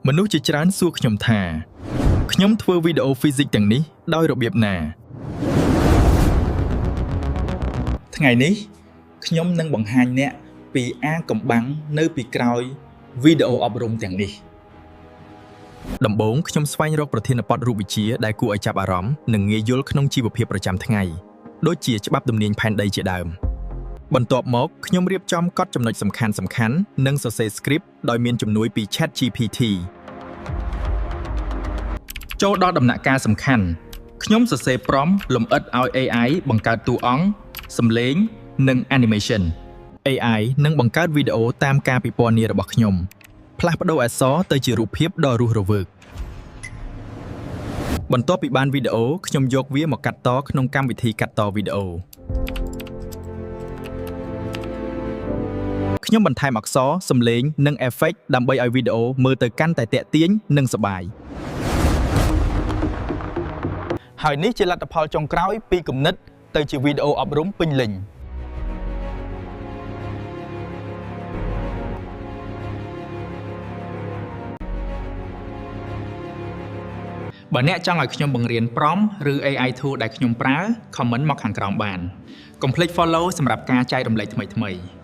មនុស្សជាច្រើនសួរខ្ញុំថាខ្ញុំធ្វើវីដេអូ physics ទាំងនេះដោយរបៀបណាថ្ងៃនេះខ្ញុំនឹងបង្ហាញអ្នកពីអាងកំបាំងនៅពីក្រោយវីដេអូអប់រំទាំងនេះដំបូងខ្ញុំស្វែងរកប្រធានបទរូបវិទ្យាដែលគួរឲ្យចាប់អារម្មណ៍និងងាយយល់ក្នុងជីវភាពប្រចាំថ្ងៃដូចជាច្បាប់ទំនាញផែនដីជាដើមបន្ទាប់មកខ្ញុំរៀបចំកត់ចំណុចសំខាន់ៗនិងសរសេរ script ដោយមានជំនួយពី ChatGPT ចូលដល់ដំណាក់កាលសំខាន់ខ្ញុំសរសេរ prompt លម្អិតឲ្យ AI បង្កើតតួអង្គសំឡេងនិង animation AI នឹងបង្កើតវីដេអូតាមការពិពណ៌នារបស់ខ្ញុំផ្លាស់ប្ដូរអក្សរទៅជារូបភាពដ៏រស់រវើកបន្ទាប់ពីបានវីដេអូខ្ញុំយកវាមកកាត់តក្នុងកម្មវិធីកាត់តវីដេអូខ្ញុំបន្ថែមអក្សរសំឡេងនិង effect ដើម្បីឲ្យវីដេអូមើលទៅកាន់តែទាក់ទាញនិងសប្បាយហើយនេះជាលទ្ធផលចុងក្រោយពីគំនិតទៅជាវីដេអូអប់រំពេញលេញបើអ្នកចង់ឲ្យខ្ញុំបង្រៀន prompt ឬ AI tool ដែលខ្ញុំប្រើ comment មកខាងក្រោមបានកុំភ្លេច follow សម្រាប់ការចែករំលែកថ្មីៗ